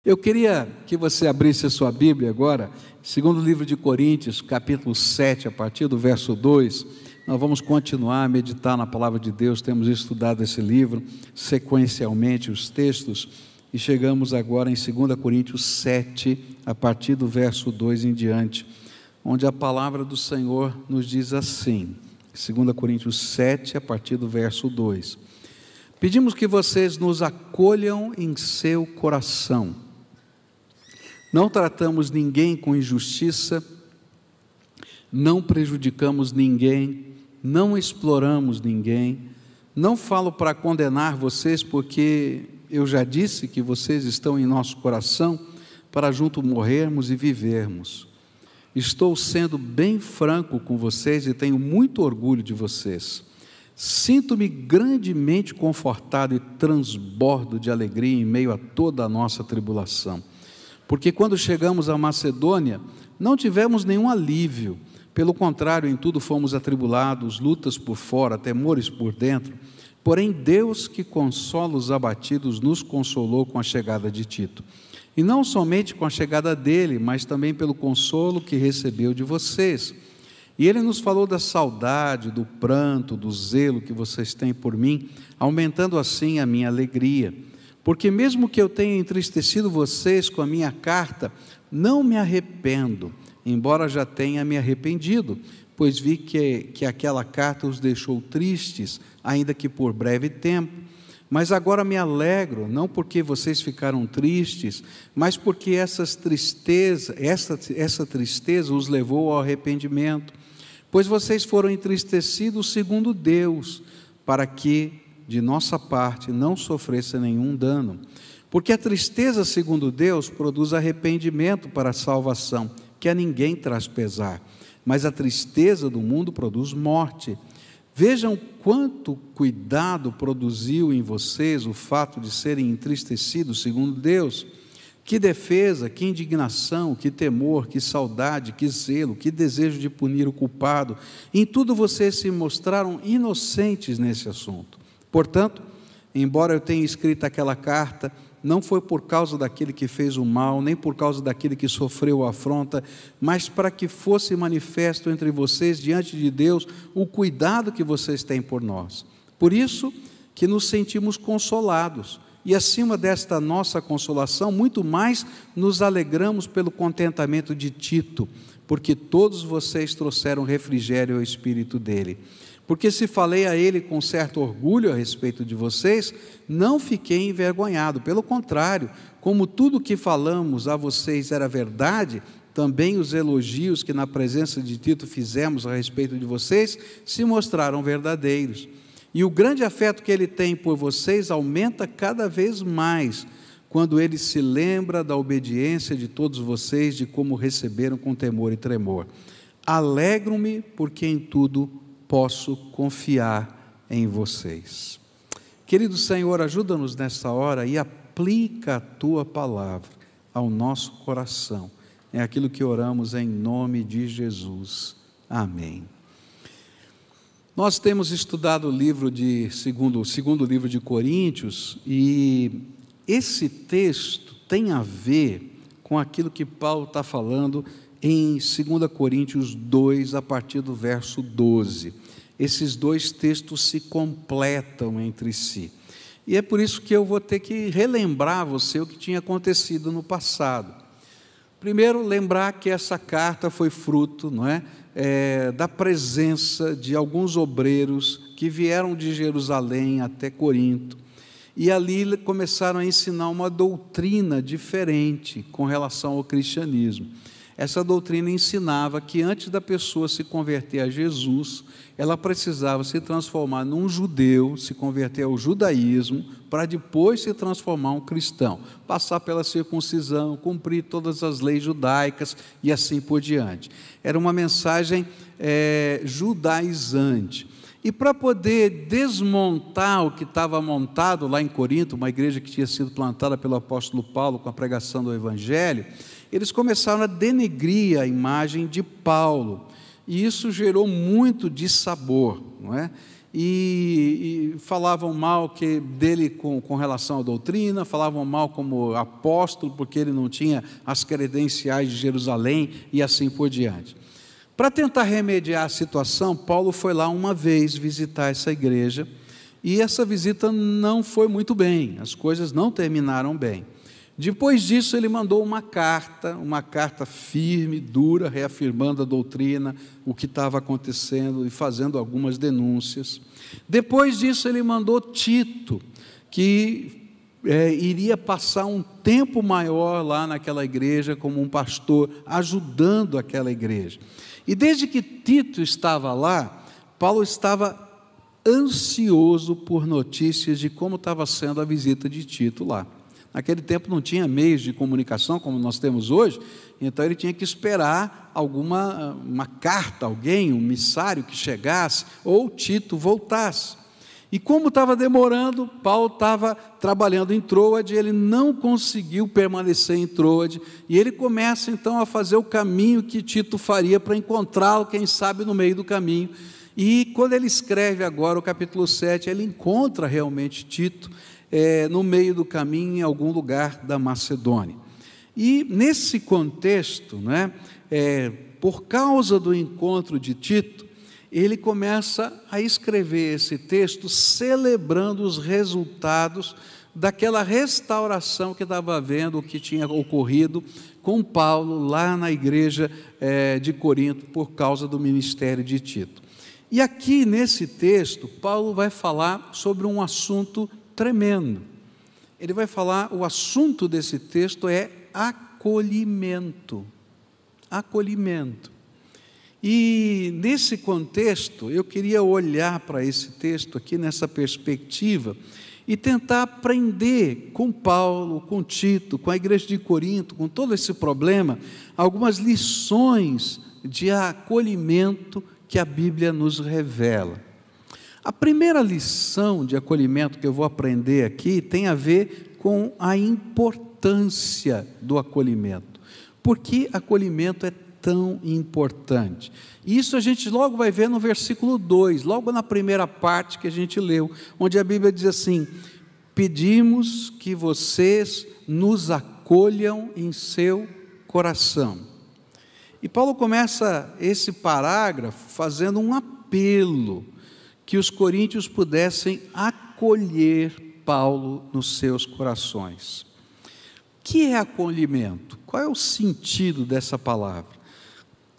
Eu queria que você abrisse a sua Bíblia agora, segundo livro de Coríntios, capítulo 7, a partir do verso 2. Nós vamos continuar a meditar na palavra de Deus. Temos estudado esse livro sequencialmente, os textos, e chegamos agora em 2 Coríntios 7, a partir do verso 2 em diante, onde a palavra do Senhor nos diz assim, 2 Coríntios 7, a partir do verso 2: pedimos que vocês nos acolham em seu coração. Não tratamos ninguém com injustiça, não prejudicamos ninguém, não exploramos ninguém. Não falo para condenar vocês, porque eu já disse que vocês estão em nosso coração para junto morrermos e vivermos. Estou sendo bem franco com vocês e tenho muito orgulho de vocês. Sinto-me grandemente confortado e transbordo de alegria em meio a toda a nossa tribulação. Porque quando chegamos à Macedônia, não tivemos nenhum alívio. Pelo contrário, em tudo fomos atribulados, lutas por fora, temores por dentro. Porém, Deus, que consola os abatidos, nos consolou com a chegada de Tito. E não somente com a chegada dele, mas também pelo consolo que recebeu de vocês. E ele nos falou da saudade, do pranto, do zelo que vocês têm por mim, aumentando assim a minha alegria. Porque mesmo que eu tenha entristecido vocês com a minha carta, não me arrependo, embora já tenha me arrependido, pois vi que aquela carta os deixou tristes, ainda que por breve tempo. Mas agora me alegro, não porque vocês ficaram tristes, mas porque essa tristeza os levou ao arrependimento. Pois vocês foram entristecidos segundo Deus, para que de nossa parte não sofresse nenhum dano. Porque a tristeza segundo Deus produz arrependimento para a salvação, que a ninguém traz pesar. Mas a tristeza do mundo produz morte. Vejam quanto cuidado produziu em vocês o fato de serem entristecidos segundo Deus. Que defesa, que indignação, que temor, que saudade, que zelo, que desejo de punir o culpado. Em tudo vocês se mostraram inocentes nesse assunto. Portanto, embora eu tenha escrito aquela carta, não foi por causa daquele que fez o mal, nem por causa daquele que sofreu a afronta, mas para que fosse manifesto entre vocês, diante de Deus, o cuidado que vocês têm por nós. Por isso que nos sentimos consolados, e acima desta nossa consolação, muito mais nos alegramos pelo contentamento de Tito, porque todos vocês trouxeram refrigério ao espírito dele. Porque se falei a ele com certo orgulho a respeito de vocês, não fiquei envergonhado. Pelo contrário, como tudo que falamos a vocês era verdade, também os elogios que na presença de Tito fizemos a respeito de vocês se mostraram verdadeiros. E o grande afeto que ele tem por vocês aumenta cada vez mais, quando ele se lembra da obediência de todos vocês, de como receberam com temor e tremor. Alegro-me porque em tudo posso confiar em vocês. Querido Senhor, ajuda-nos nessa hora e aplica a Tua palavra ao nosso coração. É aquilo que oramos em nome de Jesus. Amém. Nós temos estudado o livro segundo livro de Coríntios, e esse texto tem a ver com aquilo que Paulo está falando em 2 Coríntios 2, a partir do verso 12. Esses dois textos se completam entre si. E é por isso que eu vou ter que relembrar a você o que tinha acontecido no passado. Primeiro, lembrar que essa carta foi fruto, da presença de alguns obreiros que vieram de Jerusalém até Corinto. E ali começaram a ensinar uma doutrina diferente com relação ao cristianismo. Essa doutrina ensinava que antes da pessoa se converter a Jesus, ela precisava se transformar num judeu, se converter ao judaísmo, para depois se transformar um cristão, passar pela circuncisão, cumprir todas as leis judaicas e assim por diante. Era uma mensagem judaizante. E para poder desmontar o que estava montado lá em Corinto, uma igreja que tinha sido plantada pelo apóstolo Paulo com a pregação do Evangelho, eles começaram a denegrir a imagem de Paulo, e isso gerou muito dissabor, não é? e falavam mal dele com relação à doutrina, falavam mal como apóstolo, porque ele não tinha as credenciais de Jerusalém e assim por diante. Para tentar remediar a situação, Paulo foi lá uma vez visitar essa igreja, e essa visita não foi muito bem, as coisas não terminaram bem. Depois disso, ele mandou uma carta firme, dura, reafirmando a doutrina, o que estava acontecendo e fazendo algumas denúncias. Depois disso, ele mandou Tito, que iria passar um tempo maior lá naquela igreja como um pastor, ajudando aquela igreja. E desde que Tito estava lá, Paulo estava ansioso por notícias de como estava sendo a visita de Tito lá. Naquele tempo não tinha meios de comunicação como nós temos hoje, então ele tinha que esperar uma carta, alguém, um missário que chegasse, ou Tito voltasse. E como estava demorando, Paulo estava trabalhando em Troade, ele não conseguiu permanecer em Troade, e ele começa então a fazer o caminho que Tito faria para encontrá-lo, quem sabe no meio do caminho. E quando ele escreve agora o capítulo 7, ele encontra realmente Tito no meio do caminho, em algum lugar da Macedônia. E nesse contexto, por causa do encontro de Tito, ele começa a escrever esse texto celebrando os resultados daquela restauração que estava havendo, que tinha ocorrido com Paulo lá na igreja de Corinto, por causa do ministério de Tito. E aqui nesse texto, Paulo vai falar sobre um assunto tremendo. Ele vai falar, o assunto desse texto é acolhimento. Acolhimento. E nesse contexto, eu queria olhar para esse texto aqui, nessa perspectiva, e tentar aprender com Paulo, com Tito, com a igreja de Corinto, com todo esse problema, algumas lições de acolhimento que a Bíblia nos revela. A primeira lição de acolhimento que eu vou aprender aqui tem a ver com a importância do acolhimento. Por que acolhimento é tão importante? Isso a gente logo vai ver no versículo 2, logo na primeira parte que a gente leu, onde a Bíblia diz assim: pedimos que vocês nos acolham em seu coração. E Paulo começa esse parágrafo fazendo um apelo que os coríntios pudessem acolher Paulo nos seus corações. O que é acolhimento? Qual é o sentido dessa palavra?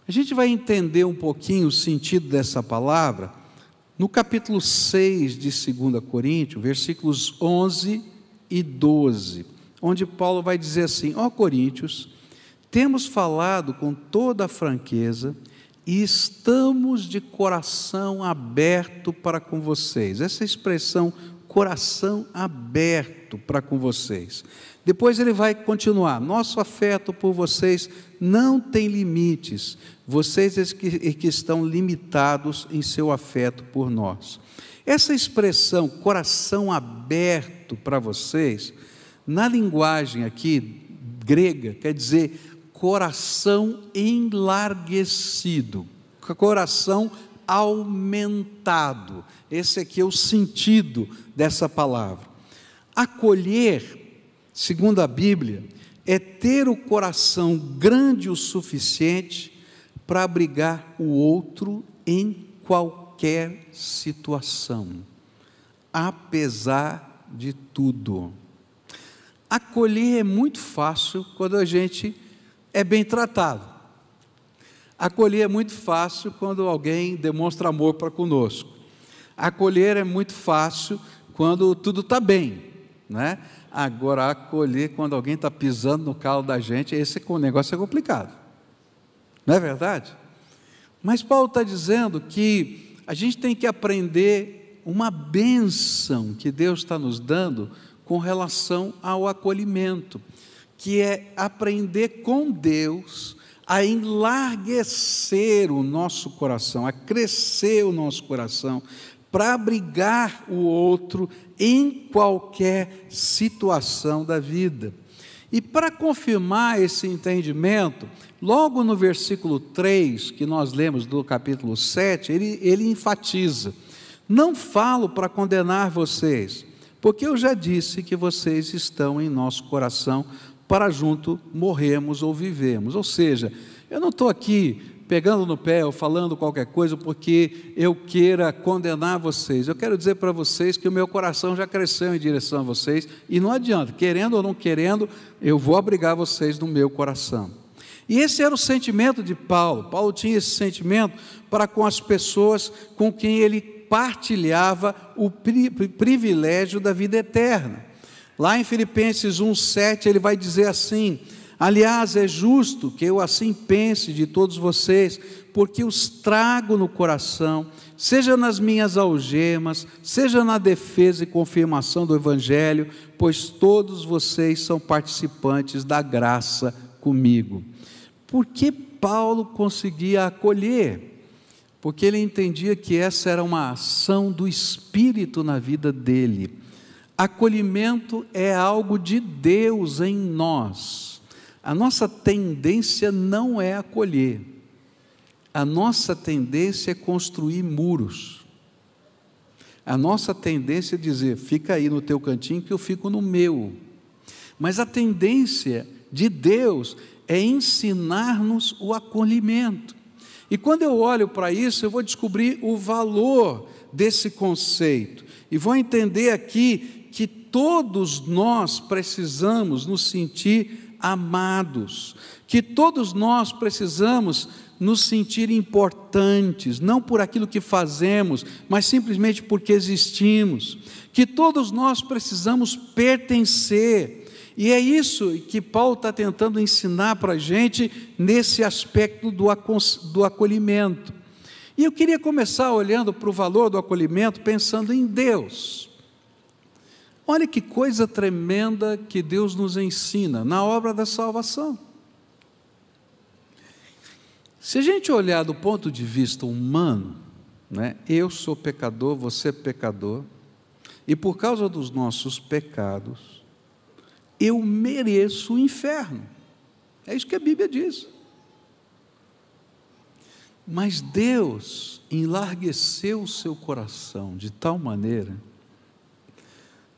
A gente vai entender um pouquinho o sentido dessa palavra no capítulo 6 de 2 Coríntios, versículos 11 e 12, onde Paulo vai dizer assim: ó Coríntios, temos falado com toda a franqueza e estamos de coração aberto para com vocês. Essa expressão, coração aberto para com vocês. Depois ele vai continuar: nosso afeto por vocês não tem limites, vocês é que estão limitados em seu afeto por nós. Essa expressão, coração aberto para vocês, na linguagem aqui grega, quer dizer coração enlarguecido, coração aumentado. Esse aqui é o sentido dessa palavra. Acolher, segundo a Bíblia, é ter o coração grande o suficiente para abrigar o outro em qualquer situação, apesar de tudo. Acolher é muito fácil quando a gente é bem tratado. Acolher é muito fácil quando alguém demonstra amor para conosco. Acolher é muito fácil quando tudo está bem, né? Agora, acolher quando alguém está pisando no calo da gente, esse negócio é complicado. Não é verdade? Mas Paulo está dizendo que a gente tem que aprender uma bênção que Deus está nos dando com relação ao acolhimento, que é aprender com Deus a enlarguecer o nosso coração, a crescer o nosso coração, para abrigar o outro em qualquer situação da vida. E para confirmar esse entendimento, logo no versículo 3, que nós lemos do capítulo 7, ele enfatiza: Não falo para condenar vocês, porque eu já disse que vocês estão em nosso coração para junto morrermos ou vivemos. Ou seja, eu não estou aqui pegando no pé ou falando qualquer coisa porque eu queira condenar vocês. Eu quero dizer para vocês que o meu coração já cresceu em direção a vocês e não adianta, querendo ou não querendo, eu vou abrigar vocês no meu coração. E esse era o sentimento de Paulo. Paulo tinha esse sentimento para com as pessoas com quem ele partilhava o privilégio da vida eterna. Lá em Filipenses 1,7 ele vai dizer assim: aliás, é justo que eu assim pense de todos vocês, porque os trago no coração, seja nas minhas algemas, seja na defesa e confirmação do Evangelho, pois todos vocês são participantes da graça comigo. Por que Paulo conseguia acolher? Porque ele entendia que essa era uma ação do Espírito na vida dele. Acolhimento é algo de Deus em nós. A nossa tendência não é acolher, a nossa tendência é construir muros, a nossa tendência é dizer, fica aí no teu cantinho que eu fico no meu, mas a tendência de Deus é ensinar-nos o acolhimento, e quando eu olho para isso, eu vou descobrir o valor desse conceito, e vou entender aqui que todos nós precisamos nos sentir amados, que todos nós precisamos nos sentir importantes, não por aquilo que fazemos, mas simplesmente porque existimos, que todos nós precisamos pertencer, e é isso que Paulo está tentando ensinar para a gente nesse aspecto do acolhimento. E eu queria começar olhando para o valor do acolhimento, pensando em Deus. Olha que coisa tremenda que Deus nos ensina na obra da salvação. Se a gente olhar do ponto de vista humano, né, eu sou pecador, você é pecador, e por causa dos nossos pecados, eu mereço o inferno. É isso que a Bíblia diz. Mas Deus enlargueceu o seu coração de tal maneira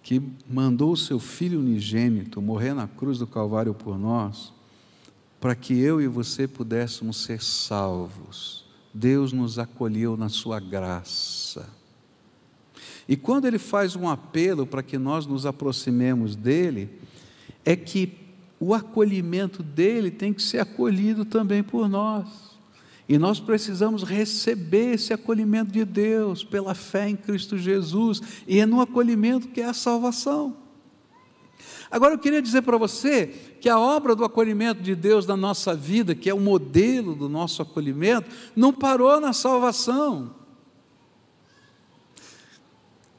que mandou o seu Filho unigênito morrer na cruz do Calvário por nós, para que eu e você pudéssemos ser salvos. Deus nos acolheu na sua graça. E quando Ele faz um apelo para que nós nos aproximemos dEle, é que o acolhimento dEle tem que ser acolhido também por nós. E nós precisamos receber esse acolhimento de Deus pela fé em Cristo Jesus, e é no acolhimento que é a salvação. Agora eu queria dizer para você que a obra do acolhimento de Deus na nossa vida, que é o modelo do nosso acolhimento, não parou na salvação.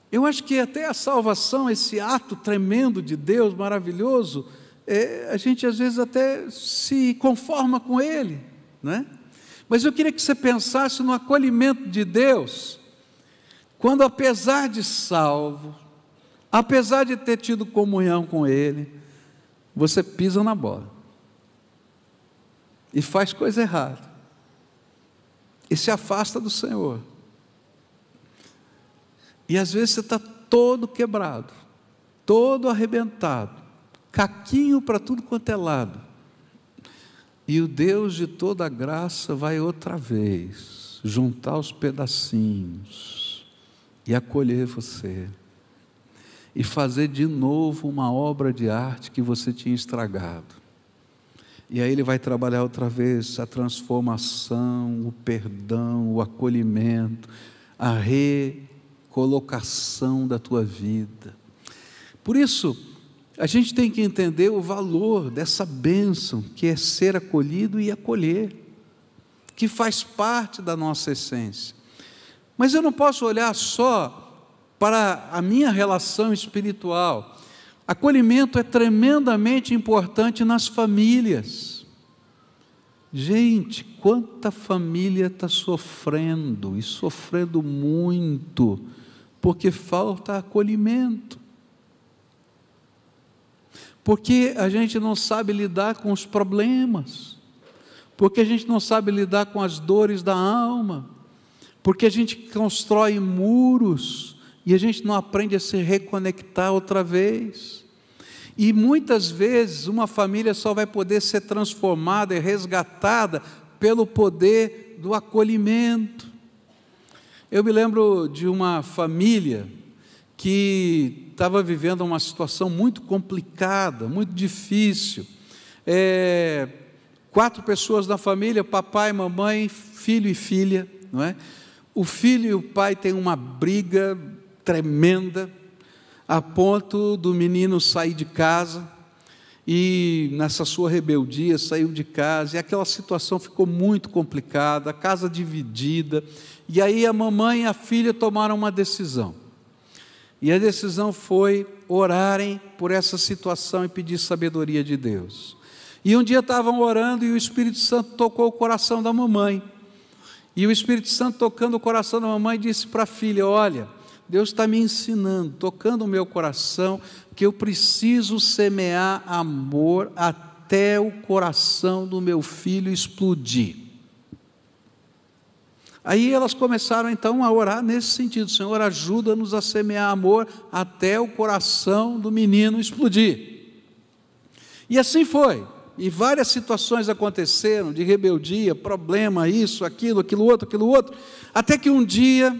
Eu acho que até a salvação, esse ato tremendo de Deus, maravilhoso, a gente às vezes até se conforma com ele, né? Mas eu queria que você pensasse no acolhimento de Deus, quando apesar de salvo, apesar de ter tido comunhão com Ele, você pisa na bola, e faz coisa errada, e se afasta do Senhor, e às vezes você está todo quebrado, todo arrebentado, caquinho para tudo quanto é lado, e o Deus de toda graça vai outra vez juntar os pedacinhos e acolher você e fazer de novo uma obra de arte que você tinha estragado. E aí Ele vai trabalhar outra vez a transformação, o perdão, o acolhimento, a recolocação da tua vida. Por isso, a gente tem que entender o valor dessa bênção que é ser acolhido e acolher, que faz parte da nossa essência. Mas eu não posso olhar só para a minha relação espiritual. Acolhimento é tremendamente importante nas famílias. Gente, quanta família está sofrendo, e sofrendo muito, porque falta acolhimento. Porque a gente não sabe lidar com os problemas, porque a gente não sabe lidar com as dores da alma, porque a gente constrói muros e a gente não aprende a se reconectar outra vez. E muitas vezes uma família só vai poder ser transformada e resgatada pelo poder do acolhimento. Eu me lembro de uma família que estava vivendo uma situação muito complicada, muito difícil. 4 pessoas na família, papai, mamãe, filho e filha, não é? O filho e o pai têm uma briga tremenda, a ponto do menino sair de casa, e nessa sua rebeldia saiu de casa, e aquela situação ficou muito complicada, a casa dividida, e aí a mamãe e a filha tomaram uma decisão, e a decisão foi orarem por essa situação e pedir sabedoria de Deus. E um dia estavam orando e o Espírito Santo tocou o coração da mamãe, e o Espírito Santo tocando o coração da mamãe disse para a filha: olha, Deus está me ensinando, tocando o meu coração, que eu preciso semear amor até o coração do meu filho explodir. Aí elas começaram então a orar nesse sentido: Senhor, ajuda-nos a semear amor até o coração do menino explodir. E assim foi, e várias situações aconteceram, de rebeldia, problema, isso, aquilo outro, até que um dia,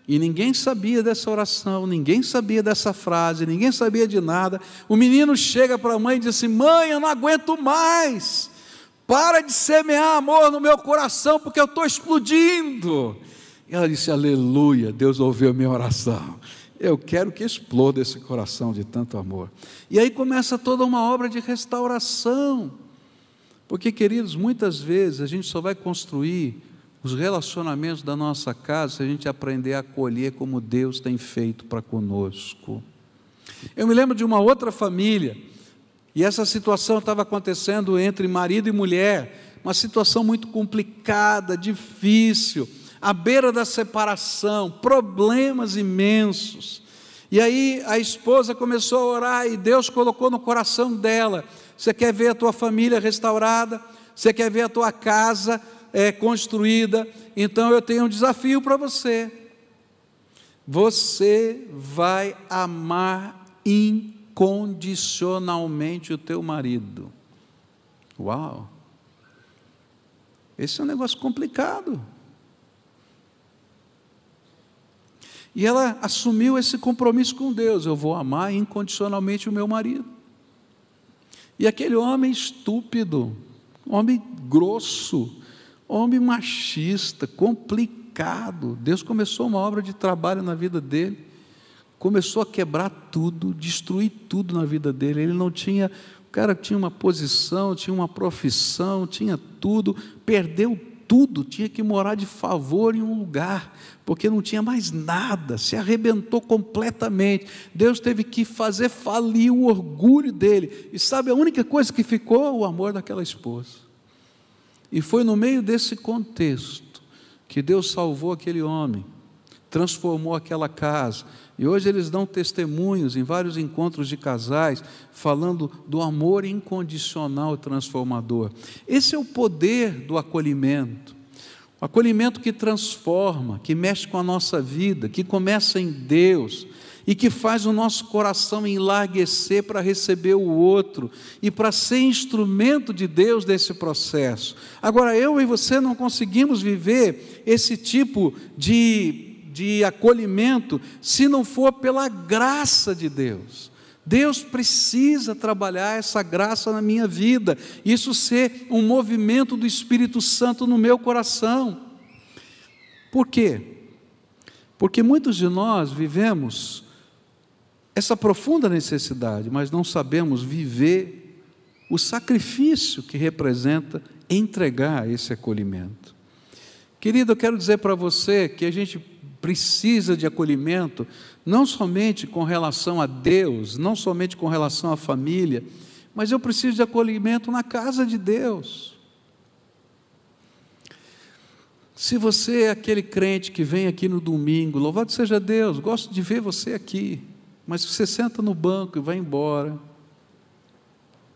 e ninguém sabia dessa oração, ninguém sabia dessa frase, ninguém sabia de nada, o menino chega para a mãe e diz assim: mãe, eu não aguento mais, para de semear amor no meu coração, porque eu estou explodindo. E ela disse: aleluia, Deus ouviu a minha oração, eu quero que exploda esse coração de tanto amor. E aí começa toda uma obra de restauração, porque, queridos, muitas vezes a gente só vai construir os relacionamentos da nossa casa se a gente aprender a acolher como Deus tem feito para conosco. Eu me lembro de uma outra família, e essa situação estava acontecendo entre marido e mulher, uma situação muito complicada, difícil, à beira da separação, problemas imensos. E aí a esposa começou a orar e Deus colocou no coração dela: você quer ver a tua família restaurada? Você quer ver a tua casa construída? Então eu tenho um desafio para você. Você vai amar incondicionalmente o teu marido. Uau! Esse é um negócio complicado. E ela assumiu esse compromisso com Deus: eu vou amar incondicionalmente o meu marido. E aquele homem estúpido, homem grosso, homem machista, complicado, Deus começou uma obra de trabalho na vida dele, começou a quebrar tudo, destruir tudo na vida dele. Ele não tinha, o cara tinha uma posição, tinha uma profissão, tinha tudo, perdeu tudo, tinha que morar de favor em um lugar, porque não tinha mais nada, se arrebentou completamente. Deus teve que fazer falir o orgulho dele, e sabe a única coisa que ficou? O amor daquela esposa. E foi no meio desse contexto que Deus salvou aquele homem, transformou aquela casa, e hoje eles dão testemunhos em vários encontros de casais, falando do amor incondicional e transformador. Esse é o poder do acolhimento, o acolhimento que transforma, que mexe com a nossa vida, que começa em Deus, e que faz o nosso coração enlarguecer para receber o outro, e para ser instrumento de Deus nesse processo. Agora, eu e você não conseguimos viver esse tipo de acolhimento se não for pela graça de Deus. Deus precisa trabalhar essa graça na minha vida, isso ser um movimento do Espírito Santo no meu coração. Por quê? Porque muitos de nós vivemos essa profunda necessidade, mas não sabemos viver o sacrifício que representa entregar esse acolhimento. Querido, eu quero dizer para você que a gente precisa de acolhimento, não somente com relação a Deus, não somente com relação à família, mas eu preciso de acolhimento na casa de Deus. Se você é aquele crente que vem aqui no domingo, louvado seja Deus, gosto de ver você aqui, mas se você senta no banco e vai embora,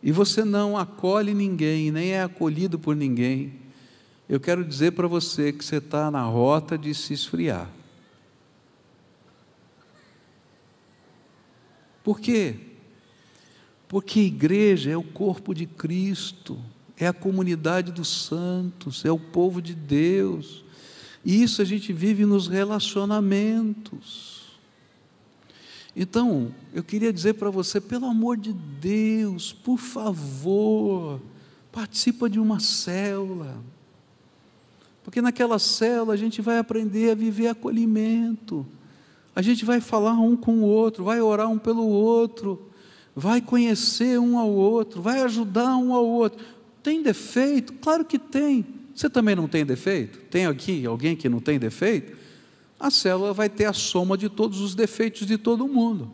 e você não acolhe ninguém, nem é acolhido por ninguém, eu quero dizer para você que você está na rota de se esfriar. Por quê? Porque a igreja é o corpo de Cristo, é a comunidade dos santos, é o povo de Deus, e isso a gente vive nos relacionamentos. Então, eu queria dizer para você, pelo amor de Deus, por favor, participa de uma célula, porque naquela célula a gente vai aprender a viver acolhimento, a gente vai falar um com o outro, vai orar um pelo outro, vai conhecer um ao outro, vai ajudar um ao outro. Tem defeito? Claro que tem. Você também não tem defeito? Tem aqui alguém que não tem defeito? A célula vai ter a soma de todos os defeitos de todo mundo,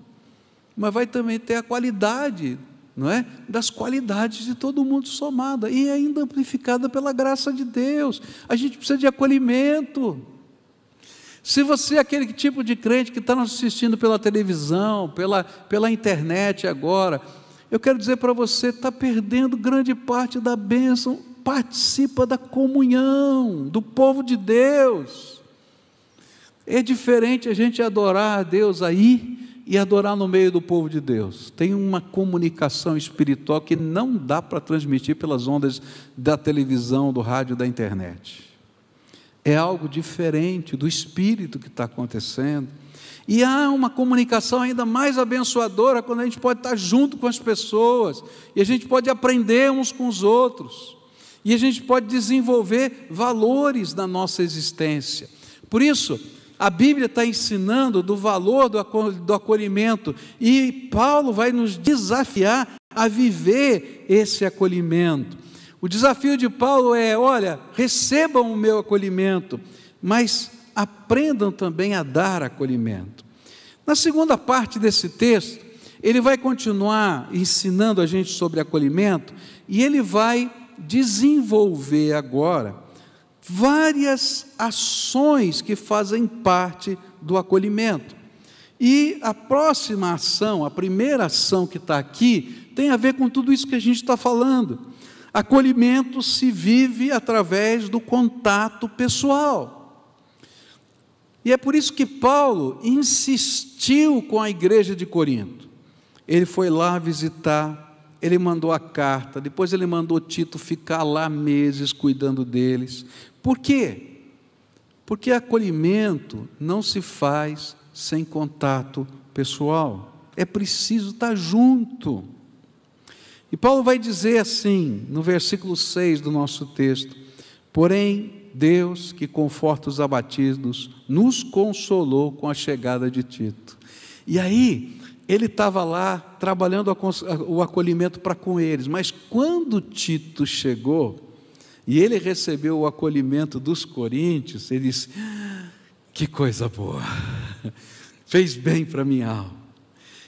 mas vai também ter a qualidade, não é? Das qualidades de todo mundo somada, e ainda amplificada pela graça de Deus. A gente precisa de acolhimento. Se você é aquele tipo de crente que está nos assistindo pela televisão, pela internet agora, eu quero dizer para você, está perdendo grande parte da bênção. Participa da comunhão do povo de Deus. É diferente a gente adorar a Deus aí e adorar no meio do povo de Deus. Tem uma comunicação espiritual que não dá para transmitir pelas ondas da televisão, do rádio, da internet. É algo diferente do espírito que está acontecendo. E há uma comunicação ainda mais abençoadora quando a gente pode estar junto com as pessoas, e a gente pode aprender uns com os outros, e a gente pode desenvolver valores na nossa existência. Por isso, a Bíblia está ensinando do valor do acolhimento, e Paulo vai nos desafiar a viver esse acolhimento. O desafio de Paulo é: olha, recebam o meu acolhimento, mas aprendam também a dar acolhimento. Na segunda parte desse texto, ele vai continuar ensinando a gente sobre acolhimento, e ele vai desenvolver agora várias ações que fazem parte do acolhimento. E a próxima ação, a primeira ação que está aqui, tem a ver com tudo isso que a gente está falando. Acolhimento se vive através do contato pessoal. E é por isso que Paulo insistiu com a igreja de Corinto. Ele foi lá visitar, ele mandou a carta, depois ele mandou Tito ficar lá meses cuidando deles. Por quê? Porque acolhimento não se faz sem contato pessoal. É preciso estar junto. E Paulo vai dizer assim, no versículo 6 do nosso texto: porém, Deus, que conforta os abatidos, nos consolou com a chegada de Tito. E aí, ele estava lá trabalhando o acolhimento para com eles, mas quando Tito chegou, e ele recebeu o acolhimento dos coríntios, ele disse: que coisa boa, fez bem para a minha alma.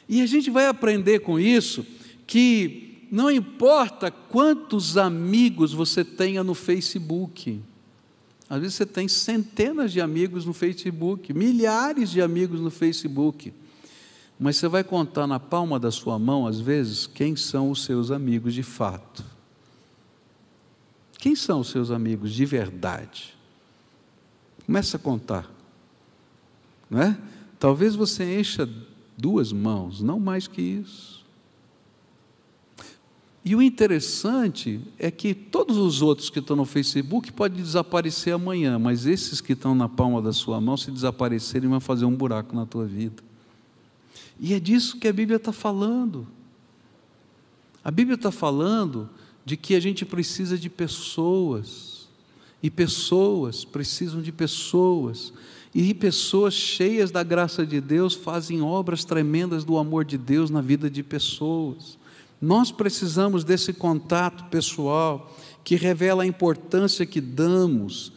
E a gente vai aprender com isso que não importa quantos amigos você tenha no Facebook, às vezes você tem centenas de amigos no Facebook, milhares de amigos no Facebook, mas você vai contar na palma da sua mão, às vezes, quem são os seus amigos de fato. Quem são os seus amigos de verdade? Comece a contar, não é? Talvez você encha 2 mãos, não mais que isso. E o interessante é que todos os outros que estão no Facebook podem desaparecer amanhã, mas esses que estão na palma da sua mão, se desaparecerem, vão fazer um buraco na tua vida. E é disso que a Bíblia está falando. A Bíblia está falando de que a gente precisa de pessoas, e pessoas precisam de pessoas, e pessoas cheias da graça de Deus fazem obras tremendas do amor de Deus na vida de pessoas. Nós precisamos desse contato pessoal que revela a importância que damos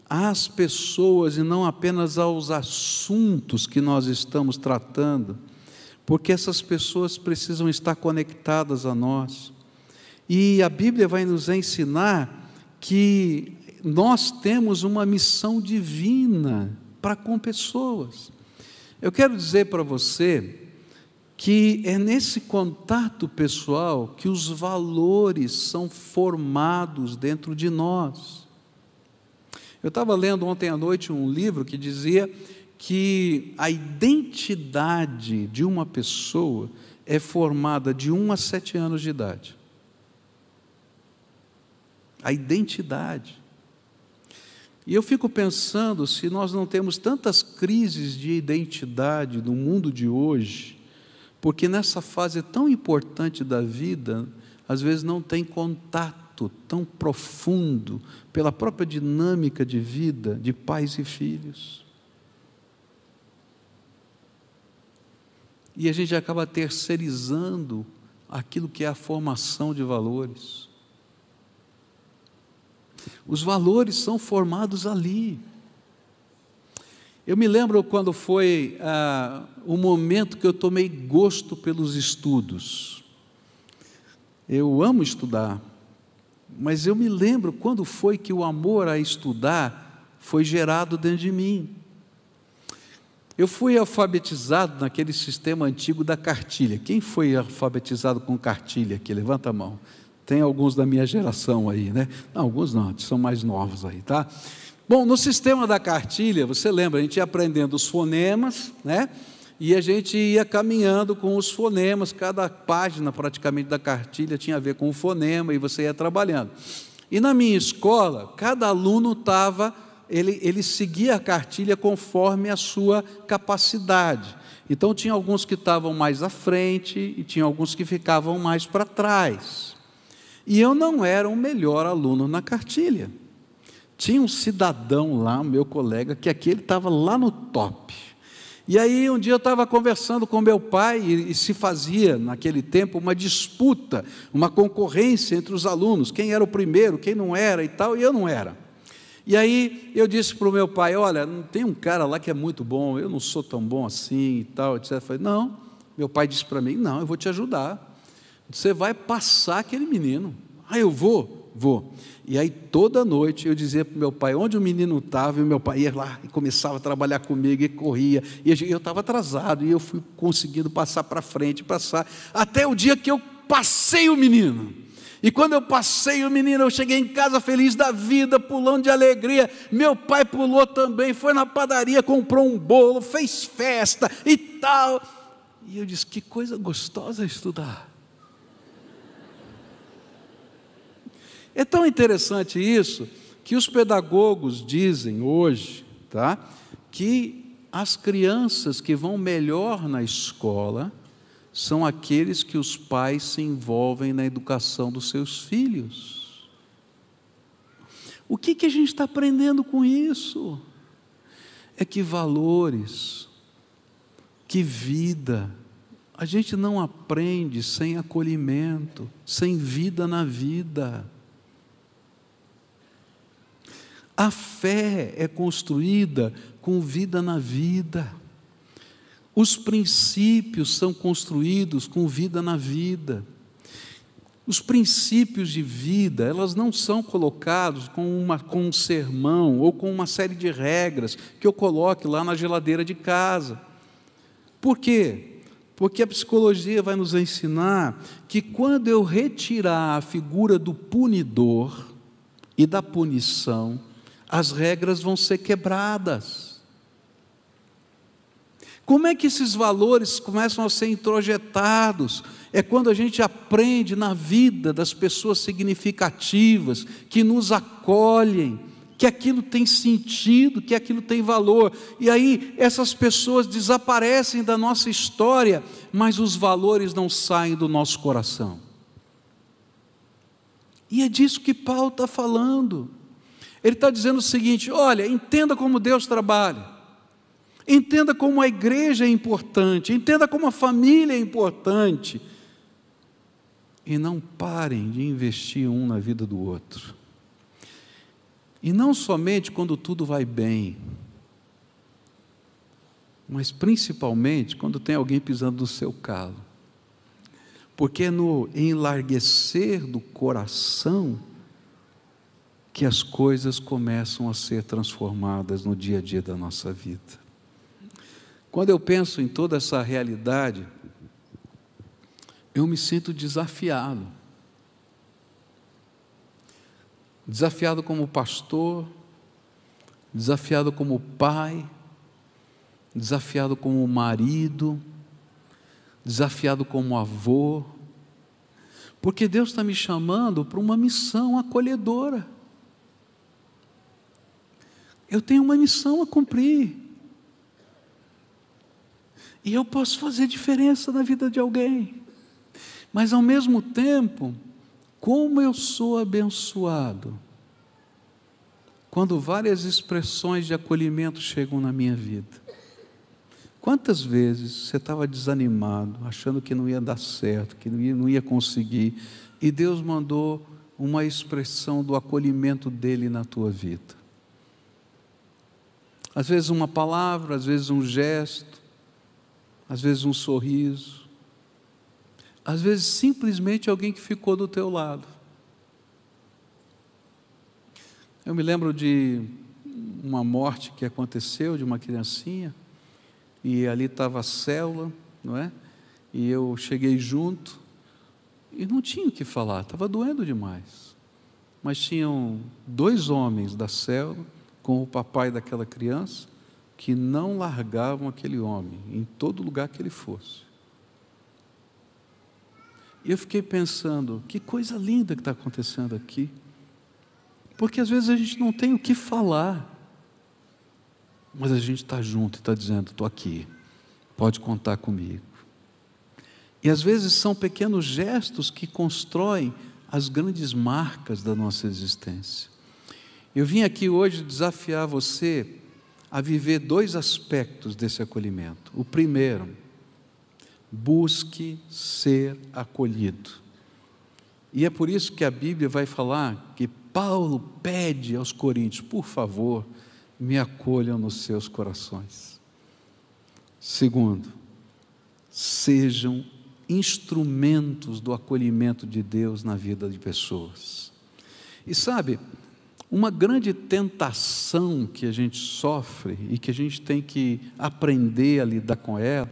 às pessoas e não apenas aos assuntos que nós estamos tratando, porque essas pessoas precisam estar conectadas a nós. E a Bíblia vai nos ensinar que nós temos uma missão divina para com pessoas. Eu quero dizer para você que é nesse contato pessoal que os valores são formados dentro de nós. Eu estava lendo ontem à noite um livro que dizia que a identidade de uma pessoa é formada de 1 a 7 anos de idade. A identidade. E eu fico pensando se nós não temos tantas crises de identidade no mundo de hoje, porque nessa fase tão importante da vida, às vezes não tem contato tão profundo pela própria dinâmica de vida de pais e filhos. E a gente acaba terceirizando aquilo que é a formação de valores. Os valores são formados ali. Eu me lembro quando foi o momento que eu tomei gosto pelos estudos. Eu amo estudar, mas eu me lembro quando foi que o amor a estudar foi gerado dentro de mim. Eu fui alfabetizado naquele sistema antigo da cartilha. Quem foi alfabetizado com cartilha aqui? Levanta a mão. Tem alguns da minha geração aí, né? Não, alguns não, são mais novos aí, tá? Bom, no sistema da cartilha, você lembra, a gente ia aprendendo os fonemas, né? E a gente ia caminhando com os fonemas, cada página praticamente da cartilha tinha a ver com o fonema, e você ia trabalhando. E na minha escola, cada aluno estava, ele seguia a cartilha conforme a sua capacidade. Então tinha alguns que estavam mais à frente, e tinha alguns que ficavam mais para trás. E eu não era o melhor aluno na cartilha. Tinha um cidadão lá, meu colega, que aquele estava lá no top. E aí um dia eu estava conversando com meu pai e se fazia, naquele tempo, uma disputa, uma concorrência entre os alunos, quem era o primeiro, quem não era e tal, e eu não era. E aí eu disse para o meu pai, olha, tem um cara lá que é muito bom, eu não sou tão bom assim e tal, etc. Eu falei, não, meu pai disse para mim, não, eu vou te ajudar, você vai passar aquele menino. Ah, eu vou. E aí toda noite eu dizia para o meu pai onde o menino estava, e o meu pai ia lá e começava a trabalhar comigo e corria, e eu estava atrasado, e eu fui conseguindo passar para frente, até o dia que eu passei o menino. E quando eu passei o menino, eu cheguei em casa feliz da vida, pulando de alegria. Meu pai pulou também, foi na padaria, comprou um bolo, fez festa e tal. E eu disse, que coisa gostosa estudar. É tão interessante isso, que os pedagogos dizem hoje, tá, que as crianças que vão melhor na escola são aqueles que os pais se envolvem na educação dos seus filhos. O que a gente está aprendendo com isso? É que valores, que vida, a gente não aprende sem acolhimento, sem vida na vida. A fé é construída com vida na vida. Os princípios são construídos com vida na vida. Os princípios de vida, elas não são colocados com um sermão ou com uma série de regras que eu coloque lá na geladeira de casa. Por quê? Porque a psicologia vai nos ensinar que quando eu retirar a figura do punidor e da punição, as regras vão ser quebradas. Como é que esses valores começam a ser introjetados? É quando a gente aprende na vida das pessoas significativas, que nos acolhem, que aquilo tem sentido, que aquilo tem valor. E aí essas pessoas desaparecem da nossa história, mas os valores não saem do nosso coração. E é disso que Paulo está falando. Ele está dizendo o seguinte, olha, entenda como Deus trabalha, entenda como a igreja é importante, entenda como a família é importante, e não parem de investir um na vida do outro. E não somente quando tudo vai bem, mas principalmente quando tem alguém pisando no seu calo, porque é no enlarguecer do coração que as coisas começam a ser transformadas no dia a dia da nossa vida. Quando eu penso em toda essa realidade, eu me sinto desafiado. Desafiado como pastor, desafiado como pai, desafiado como marido, desafiado como avô, porque Deus está me chamando para uma missão acolhedora. Eu tenho uma missão a cumprir, e eu posso fazer diferença na vida de alguém, mas ao mesmo tempo, como eu sou abençoado, quando várias expressões de acolhimento chegam na minha vida. Quantas vezes você estava desanimado, achando que não ia dar certo, que não ia conseguir, e Deus mandou uma expressão do acolhimento dEle na tua vida? Às vezes uma palavra, às vezes um gesto, às vezes um sorriso, às vezes simplesmente alguém que ficou do teu lado. Eu me lembro de uma morte que aconteceu de uma criancinha, e ali estava a célula, não é? E eu cheguei junto, e não tinha o que falar, estava doendo demais. Mas tinham 2 homens da célula, com o papai daquela criança, que não largavam aquele homem, em todo lugar que ele fosse. E eu fiquei pensando, que coisa linda que está acontecendo aqui. Porque às vezes a gente não tem o que falar, mas a gente está junto e está dizendo, estou aqui, pode contar comigo. E às vezes são pequenos gestos que constroem as grandes marcas da nossa existência. Eu vim aqui hoje desafiar você a viver 2 aspectos desse acolhimento. O primeiro, busque ser acolhido. E é por isso que a Bíblia vai falar que Paulo pede aos coríntios, por favor, me acolham nos seus corações. Segundo, sejam instrumentos do acolhimento de Deus na vida de pessoas. E sabe, uma grande tentação que a gente sofre e que a gente tem que aprender a lidar com ela,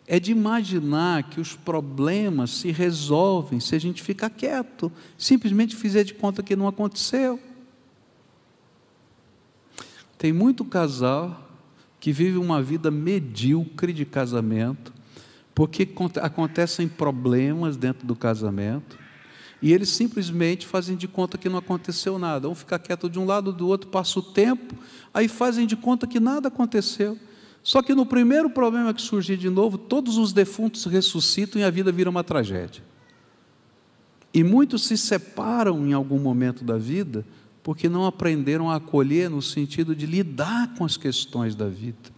é de imaginar que os problemas se resolvem se a gente ficar quieto, simplesmente fizer de conta que não aconteceu. Tem muito casal que vive uma vida medíocre de casamento, porque acontecem problemas dentro do casamento, e eles simplesmente fazem de conta que não aconteceu nada. Vão ficar quietos de um lado do outro, passa o tempo, aí fazem de conta que nada aconteceu. Só que no primeiro problema que surgir de novo, todos os defuntos ressuscitam e a vida vira uma tragédia. E muitos se separam em algum momento da vida, porque não aprenderam a acolher no sentido de lidar com as questões da vida.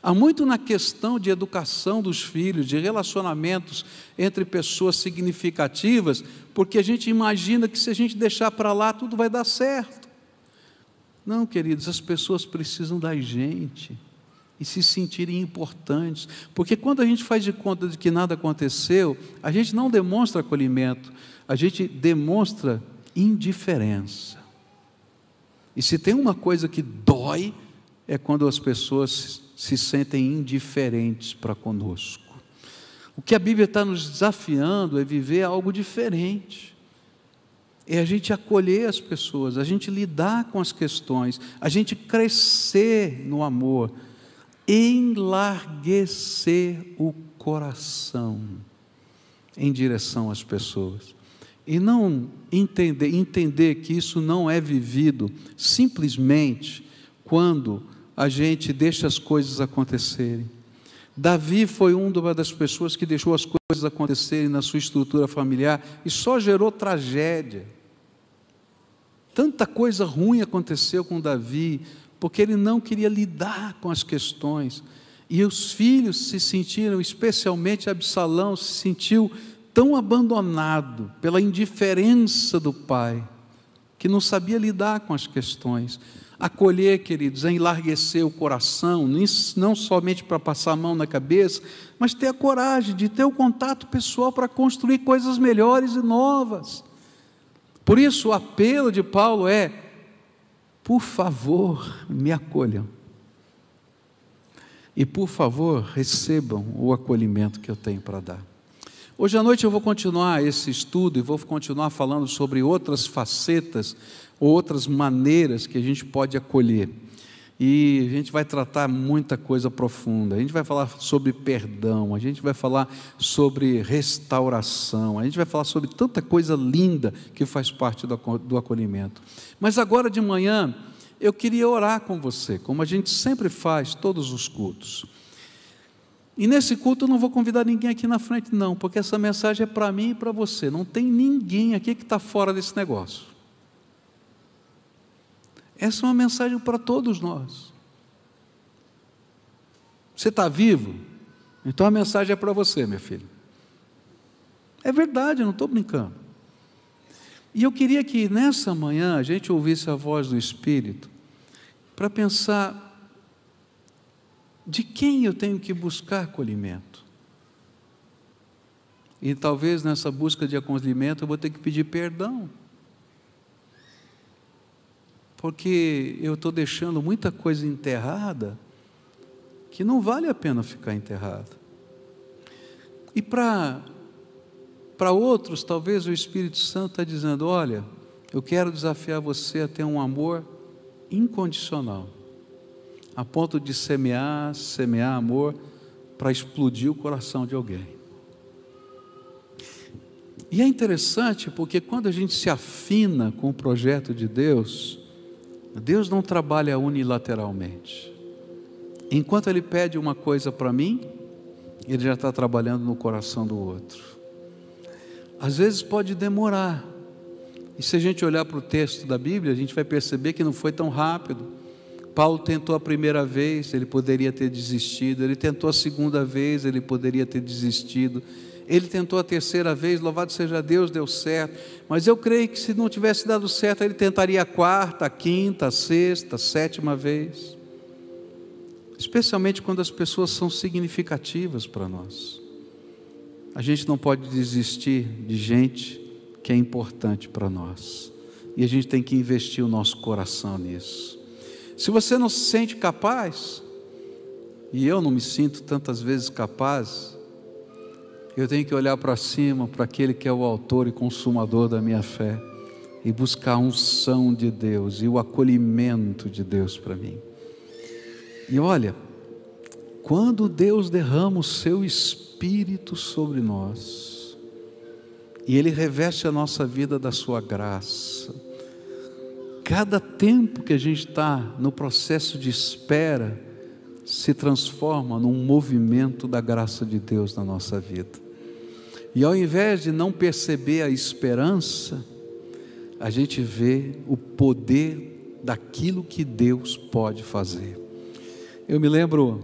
Há muito na questão de educação dos filhos, de relacionamentos entre pessoas significativas, porque a gente imagina que se a gente deixar para lá, tudo vai dar certo. Não, queridos, as pessoas precisam da gente e se sentirem importantes, porque quando a gente faz de conta de que nada aconteceu, a gente não demonstra acolhimento, a gente demonstra indiferença. E se tem uma coisa que dói, é quando as pessoas se sentem indiferentes para conosco. O que a Bíblia está nos desafiando é viver algo diferente, é a gente acolher as pessoas, a gente lidar com as questões, a gente crescer no amor, enlarguecer o coração em direção às pessoas. E não entender que isso não é vivido simplesmente quando a gente deixa as coisas acontecerem. Davi foi uma das pessoas que deixou as coisas acontecerem na sua estrutura familiar e só gerou tragédia. Tanta coisa ruim aconteceu com Davi, porque ele não queria lidar com as questões. E os filhos se sentiram, especialmente Absalão, se sentiu tão abandonado pela indiferença do pai, que não sabia lidar com as questões. Acolher, queridos, é enlarguecer o coração, não somente para passar a mão na cabeça, mas ter a coragem de ter o contato pessoal para construir coisas melhores e novas. Por isso o apelo de Paulo é, por favor, me acolham. E por favor, recebam o acolhimento que eu tenho para dar. Hoje à noite eu vou continuar esse estudo e vou continuar falando sobre outras facetas, outras maneiras que a gente pode acolher. E a gente vai tratar muita coisa profunda. A gente vai falar sobre perdão, a gente vai falar sobre restauração, a gente vai falar sobre tanta coisa linda que faz parte do acolhimento. Mas agora de manhã, eu queria orar com você, como a gente sempre faz todos os cultos. E nesse culto eu não vou convidar ninguém aqui na frente não, porque essa mensagem é para mim e para você. Não tem ninguém aqui que está fora desse negócio. Essa é uma mensagem para todos nós. Você está vivo? Então a mensagem é para você, meu filho. É verdade, eu não estou brincando. E eu queria que nessa manhã a gente ouvisse a voz do Espírito para pensar: de quem eu tenho que buscar acolhimento? E talvez nessa busca de acolhimento eu vou ter que pedir perdão, porque eu estou deixando muita coisa enterrada que não vale a pena ficar enterrada. E para outros, talvez o Espírito Santo está dizendo: olha, eu quero desafiar você a ter um amor incondicional, a ponto de semear amor para explodir o coração de alguém. E é interessante porque quando a gente se afina com o projeto de Deus, Deus não trabalha unilateralmente. Enquanto Ele pede uma coisa para mim, Ele já está trabalhando no coração do outro. Às vezes pode demorar, e se a gente olhar para o texto da Bíblia, a gente vai perceber que não foi tão rápido. Paulo tentou a primeira vez, ele poderia ter desistido. Ele tentou a segunda vez, ele poderia ter desistido. Ele tentou a terceira vez, louvado seja Deus, deu certo. Mas eu creio que se não tivesse dado certo, ele tentaria a quarta, a quinta, a sexta, a sétima vez. Especialmente quando as pessoas são significativas para nós. A gente não pode desistir de gente que é importante para nós. E a gente tem que investir o nosso coração nisso. Se você não se sente capaz, e eu não me sinto tantas vezes capaz, eu tenho que olhar para cima, para aquele que é o autor e consumador da minha fé, e buscar a unção de Deus e o acolhimento de Deus para mim. E olha, quando Deus derrama o seu Espírito sobre nós, e Ele reveste a nossa vida da sua graça, cada tempo que a gente está no processo de espera, se transforma num movimento da graça de Deus na nossa vida. E ao invés de não perceber a esperança, a gente vê o poder daquilo que Deus pode fazer. Eu me lembro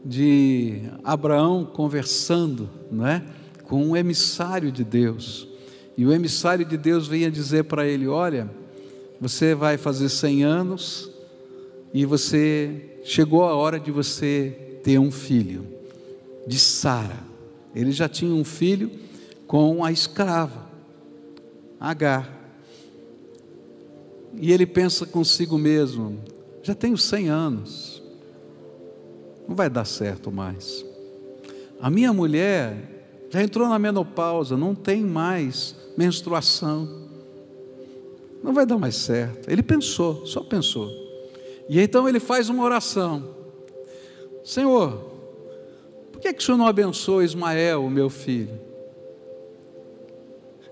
de Abraão conversando, não é, com um emissário de Deus, e o emissário de Deus vinha dizer para ele: olha, você vai fazer 100 anos e chegou a hora de você ter um filho, de Sara. Ele já tinha um filho com a escrava, Agar. E ele pensa consigo mesmo: já tenho 100 anos, não vai dar certo mais. A minha mulher já entrou na menopausa, não tem mais menstruação, não vai dar mais certo. Ele pensou, só pensou. E então ele faz uma oração: Senhor, por que o Senhor não abençoa Ismael, o meu filho?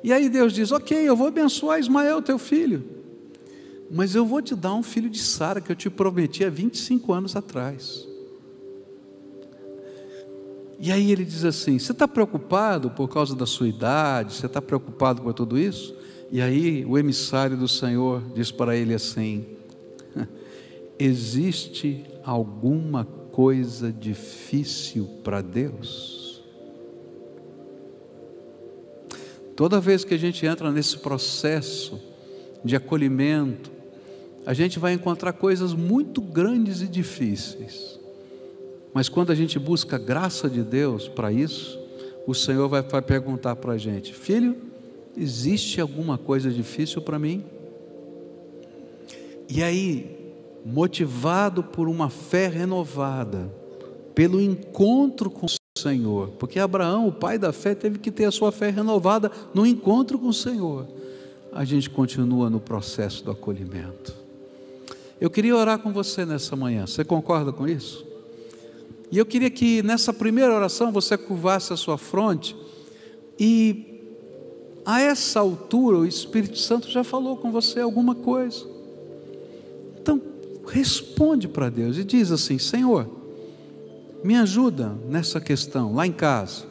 E aí Deus diz: ok, eu vou abençoar Ismael, teu filho, mas eu vou te dar um filho de Sara, que eu te prometi há 25 anos atrás. E aí ele diz assim: você está preocupado por causa da sua idade? Você está preocupado por tudo isso? E aí o emissário do Senhor diz para ele assim: existe alguma coisa difícil para Deus? Toda vez que a gente entra nesse processo de acolhimento, a gente vai encontrar coisas muito grandes e difíceis. Mas quando a gente busca a graça de Deus para isso, o Senhor vai perguntar para a gente: filho, existe alguma coisa difícil para mim? E aí, motivado por uma fé renovada, pelo encontro com o Senhor, porque Abraão, o pai da fé, teve que ter a sua fé renovada no encontro com o Senhor, a gente continua no processo do acolhimento. Eu queria orar com você nessa manhã, você concorda com isso? E eu queria que nessa primeira oração você curvasse a sua fronte e a essa altura o Espírito Santo já falou com você alguma coisa. Então responde para Deus e diz assim: Senhor, me ajuda nessa questão lá em casa,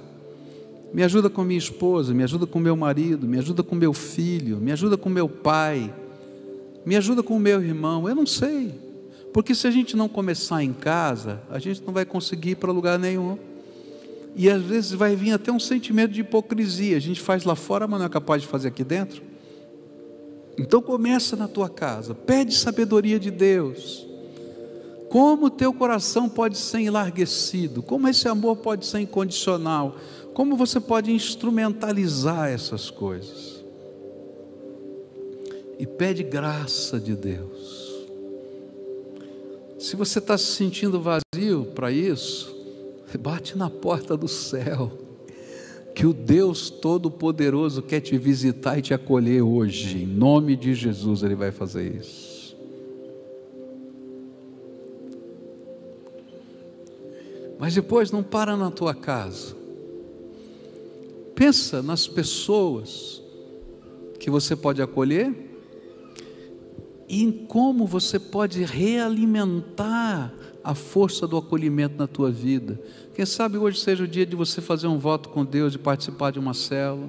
me ajuda com minha esposa, me ajuda com meu marido, me ajuda com meu filho, me ajuda com meu pai, me ajuda com o meu irmão. Eu não sei, porque se a gente não começar em casa, a gente não vai conseguir ir para lugar nenhum. E às vezes vai vir até um sentimento de hipocrisia. A gente faz lá fora, mas não é capaz de fazer aqui dentro. Então começa na tua casa, pede sabedoria de Deus. Como o teu coração pode ser enlarguecido, como esse amor pode ser incondicional, como você pode instrumentalizar essas coisas. E pede graça de Deus. Se você está se sentindo vazio para isso, bate na porta do céu, que o Deus Todo-Poderoso quer te visitar e te acolher hoje. Em nome de Jesus Ele vai fazer isso. Mas depois não para na tua casa. Pensa nas pessoas que você pode acolher e em como você pode realimentar a força do acolhimento na tua vida. Quem sabe hoje seja o dia de você fazer um voto com Deus, de participar de uma célula,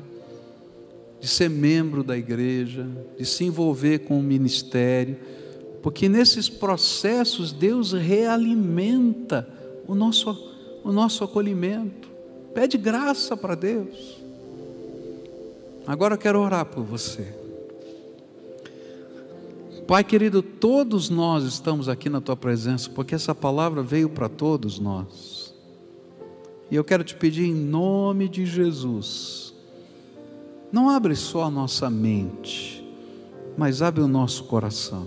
de ser membro da igreja, de se envolver com o ministério, porque nesses processos Deus realimenta o nosso acolhimento. Pede graça para Deus. Agora eu quero orar por você. Pai querido, todos nós estamos aqui na tua presença, porque essa palavra veio para todos nós. E eu quero te pedir em nome de Jesus, não abre só a nossa mente, mas abre o nosso coração.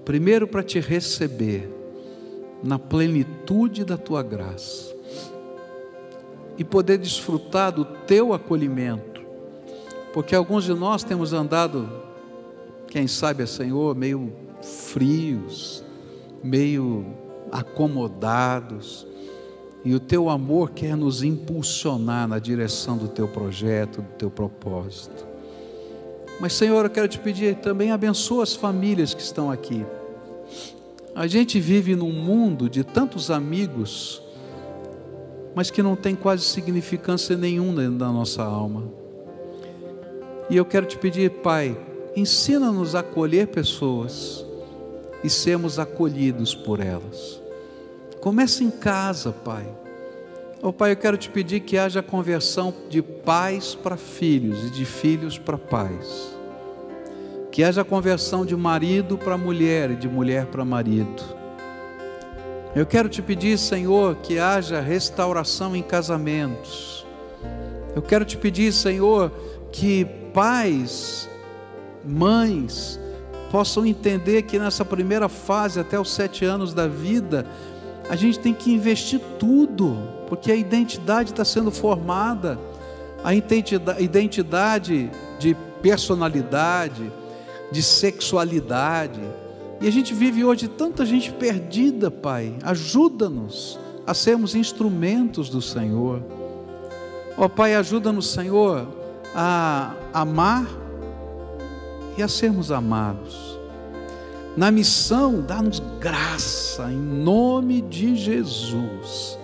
Primeiro para te receber na plenitude da tua graça e poder desfrutar do teu acolhimento, porque alguns de nós temos andado, quem sabe, Senhor, meio frios, meio acomodados, e o teu amor quer nos impulsionar na direção do teu projeto, do teu propósito. Mas Senhor, eu quero te pedir também, abençoa as famílias que estão aqui. A gente vive num mundo de tantos amigos, mas que não tem quase significância nenhuma dentro da nossa alma. E eu quero te pedir, Pai, ensina-nos a acolher pessoas e sermos acolhidos por elas. Comece em casa, Pai. Pai, eu quero te pedir que haja conversão de pais para filhos e de filhos para pais. Que haja conversão de marido para mulher e de mulher para marido. Eu quero te pedir, Senhor, que haja restauração em casamentos. Eu quero te pedir, Senhor, que pais, mães possam entender que nessa primeira fase, até os 7 anos da vida, a gente tem que investir tudo, porque a identidade está sendo formada, a identidade de personalidade, de sexualidade, e a gente vive hoje tanta gente perdida, Pai. Ajuda-nos a sermos instrumentos do Senhor. Pai, ajuda-nos, Senhor, a amar e a sermos amados. Na missão, dá-nos graça, em nome de Jesus.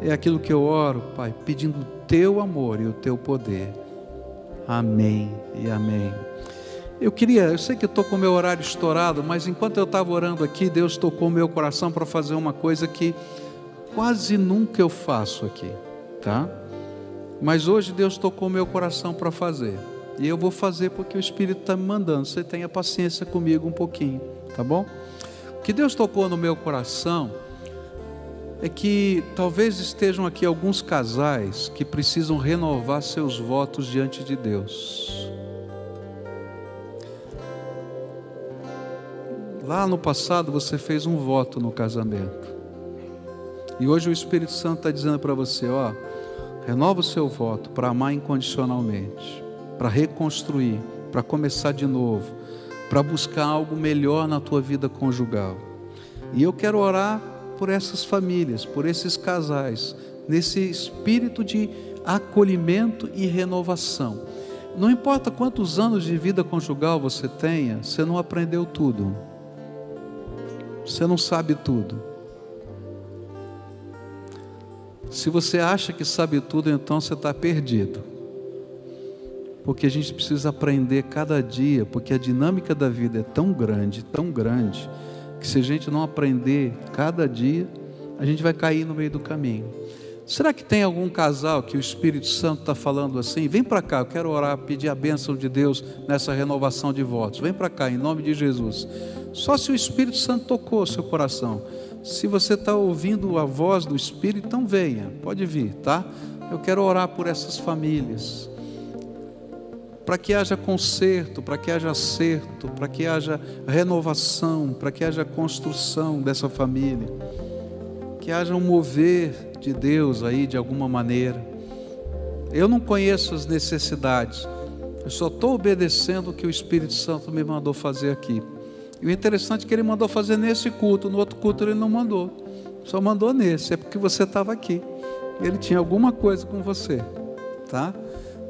É aquilo que eu oro, Pai, pedindo o teu amor e o teu poder. Amém e amém. Eu sei que eu estou com o meu horário estourado, mas enquanto eu estava orando aqui, Deus tocou o meu coração para fazer uma coisa que quase nunca eu faço aqui, tá? Mas hoje Deus tocou o meu coração para fazer. E eu vou fazer porque o Espírito está me mandando. Você tenha paciência comigo um pouquinho, tá bom? O que Deus tocou no meu coração é que talvez estejam aqui alguns casais que precisam renovar seus votos diante de Deus. Lá no passado você fez um voto no casamento. E hoje o Espírito Santo está dizendo para você, renova o seu voto para amar incondicionalmente, para reconstruir, para começar de novo, para buscar algo melhor na tua vida conjugal. E eu quero orar por essas famílias, por esses casais, nesse espírito de acolhimento e renovação. Não importa quantos anos de vida conjugal você tenha, você não aprendeu tudo, você não sabe tudo. Se você acha que sabe tudo, então você está perdido, porque a gente precisa aprender cada dia, porque a dinâmica da vida é tão grande, que se a gente não aprender cada dia, a gente vai cair no meio do caminho. Será que tem algum casal que o Espírito Santo está falando assim? Vem para cá, eu quero orar, pedir a bênção de Deus nessa renovação de votos. Vem para cá, em nome de Jesus. Só se o Espírito Santo tocou o seu coração. Se você está ouvindo a voz do Espírito, então venha, pode vir, tá? Eu quero orar por essas famílias, para que haja conserto, para que haja acerto, para que haja renovação, para que haja construção dessa família, que haja um mover de Deus aí de alguma maneira. Eu não conheço as necessidades, eu só estou obedecendo o que o Espírito Santo me mandou fazer aqui. E o interessante é que Ele mandou fazer nesse culto, no outro culto Ele não mandou, só mandou nesse, é porque você estava aqui, Ele tinha alguma coisa com você, tá?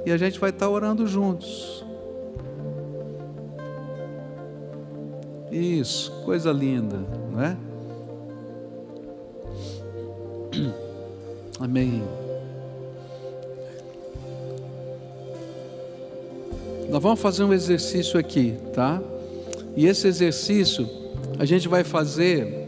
E a gente vai estar orando juntos. Isso, coisa linda, não é? Amém. Nós vamos fazer um exercício aqui, tá? E esse exercício a gente vai fazer.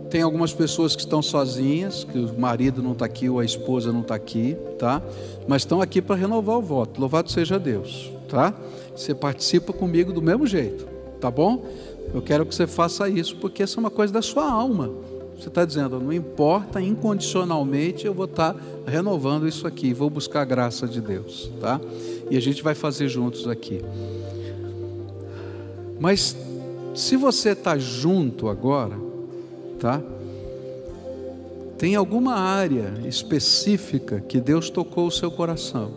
Tem algumas pessoas que estão sozinhas, que o marido não está aqui ou a esposa não está aqui, tá? Mas estão aqui para renovar o voto. Louvado seja Deus, tá? Você participa comigo do mesmo jeito, tá bom? Eu quero que você faça isso, porque essa é uma coisa da sua alma. Você está dizendo, não importa, incondicionalmente eu vou estar renovando isso aqui, vou buscar a graça de Deus, tá? E a gente vai fazer juntos aqui. Mas se você está junto agora, tá? Tem alguma área específica que Deus tocou o seu coração,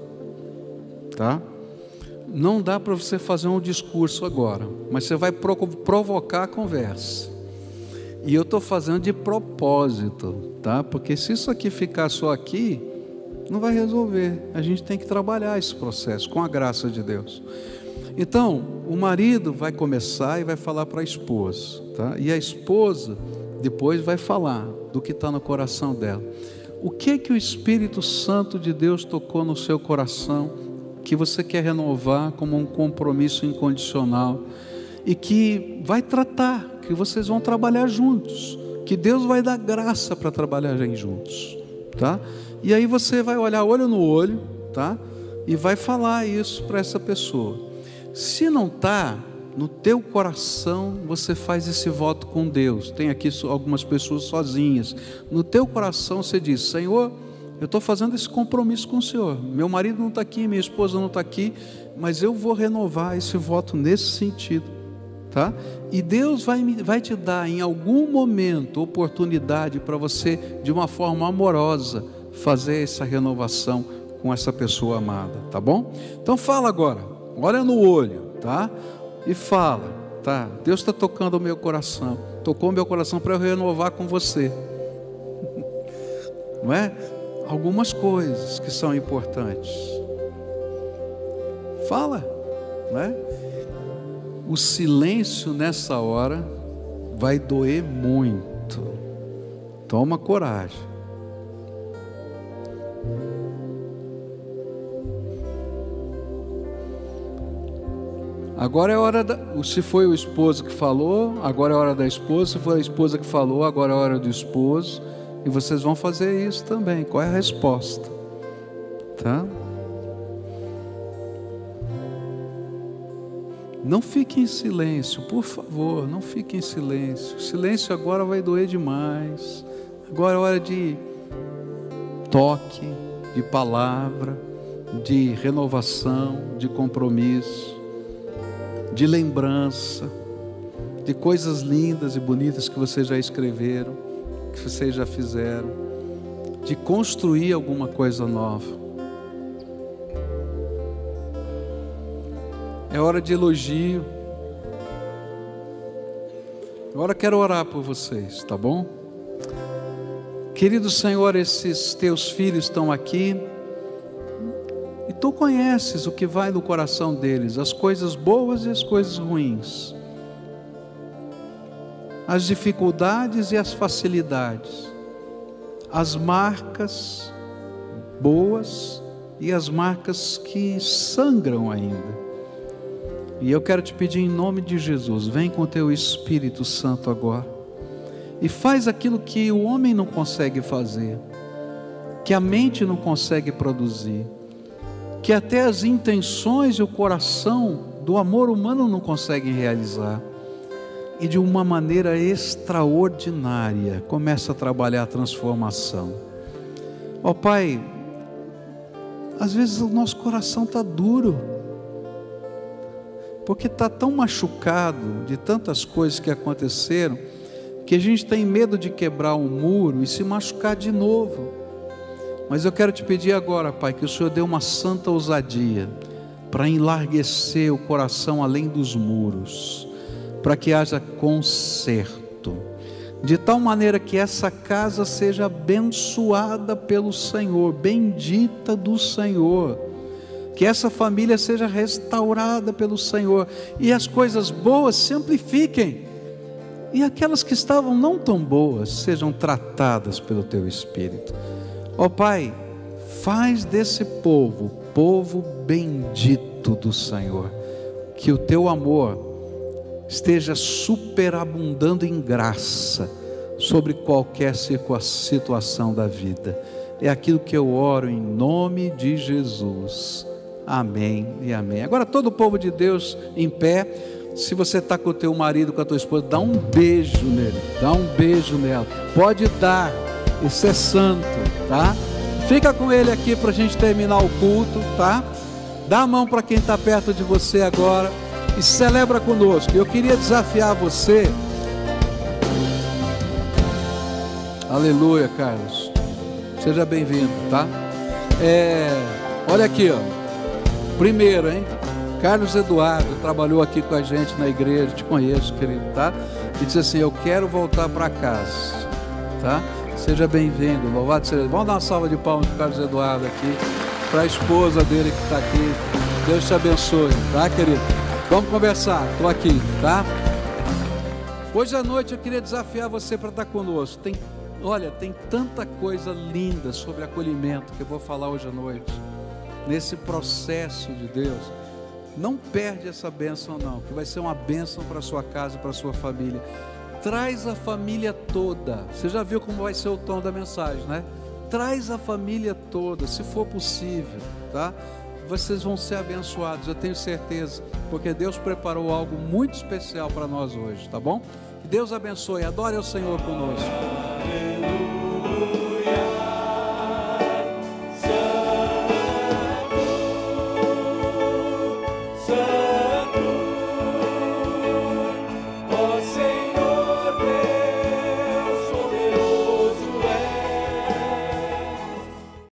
tá? Não dá para você fazer um discurso agora, mas você vai provocar a conversa. E eu estou fazendo de propósito, tá? Porque se isso aqui ficar só aqui, não vai resolver. A gente tem que trabalhar esse processo com a graça de Deus. Então, o marido vai começar e vai falar para a esposa, tá? E a esposa depois vai falar do que está no coração dela. O que o Espírito Santo de Deus tocou no seu coração, que você quer renovar como um compromisso incondicional, e que vai tratar, que vocês vão trabalhar juntos, que Deus vai dar graça para trabalharem juntos, tá? E aí você vai olhar olho no olho, tá? E vai falar isso para essa pessoa. Se não está no teu coração, você faz esse voto com Deus. Tem aqui algumas pessoas sozinhas. No teu coração você diz, Senhor, eu estou fazendo esse compromisso com o Senhor. Meu marido não está aqui, minha esposa não está aqui, mas eu vou renovar esse voto nesse sentido, tá? E Deus vai te dar em algum momento oportunidade para você, de uma forma amorosa, fazer essa renovação com essa pessoa amada, tá bom? Então fala agora, olha no olho, tá? E fala, tá? Deus está tocando o meu coração, tocou o meu coração para eu renovar com você, não é? Algumas coisas que são importantes. Fala, não é? O silêncio nessa hora vai doer muito. Toma coragem. Agora é hora se foi o esposo que falou, agora é hora da esposa. Se foi a esposa que falou, agora é hora do esposo. E vocês vão fazer isso também. Qual é a resposta? Tá? Não fique em silêncio, por favor, não fique em silêncio. O silêncio agora vai doer demais. Agora é hora de toque, de palavra, de renovação, de compromisso, de lembrança, de coisas lindas e bonitas que vocês já escreveram, que vocês já fizeram, de construir alguma coisa nova. É hora de elogio, Agora eu quero orar por vocês, tá bom? Querido Senhor, esses teus filhos estão aqui, e tu conheces o que vai no coração deles, as coisas boas e as coisas ruins, as dificuldades e as facilidades, as marcas boas e as marcas que sangram ainda. E eu quero te pedir em nome de Jesus, vem com o teu Espírito Santo agora e faz aquilo que o homem não consegue fazer, que a mente não consegue produzir, que até as intenções e o coração do amor humano não conseguem realizar. E de uma maneira extraordinária começa a trabalhar a transformação. Ó Pai, às vezes o nosso coração está duro, porque está tão machucado de tantas coisas que aconteceram, que a gente tem medo de quebrar um muro e se machucar de novo. Mas eu quero te pedir agora, Pai, que o Senhor dê uma santa ousadia para enlarguecer o coração além dos muros, para que haja conserto, de tal maneira que essa casa seja abençoada pelo Senhor, bendita do Senhor, que essa família seja restaurada pelo Senhor, e as coisas boas se amplifiquem, e aquelas que estavam não tão boas sejam tratadas pelo teu Espírito. Ó Pai, faz desse povo bendito do Senhor, que o teu amor esteja superabundando em graça sobre qualquer situação da vida. É aquilo que eu oro em nome de Jesus. Amém e amém. Agora todo o povo de Deus em pé. Se você está com o teu marido, com a tua esposa, dá um beijo nele, dá um beijo nela, pode dar, isso é santo, tá? Fica com ele aqui para a gente terminar o culto, tá? Dá a mão para quem está perto de você agora e celebra conosco. Eu queria desafiar você. Aleluia, Carlos, seja bem-vindo, tá? Olha aqui, ó. Primeiro, hein? Carlos Eduardo trabalhou aqui com a gente na igreja, te conheço, querido, tá? E disse assim: eu quero voltar para casa, tá? Seja bem-vindo, louvado seja. Vamos dar uma salva de palmas para o Carlos Eduardo aqui, para a esposa dele que está aqui. Deus te abençoe, tá, querido? Vamos conversar, estou aqui, tá? Hoje à noite eu queria desafiar você para estar conosco. Tem tanta coisa linda sobre acolhimento que eu vou falar hoje à noite, nesse processo de Deus. Não perde essa bênção não, que vai ser uma bênção para a sua casa, para a sua família. Traz a família toda. Você já viu como vai ser o tom da mensagem, né? Traz a família toda, se for possível, tá? Vocês vão ser abençoados, eu tenho certeza, porque Deus preparou algo muito especial para nós hoje, tá bom? Que Deus abençoe, adore ao Senhor conosco.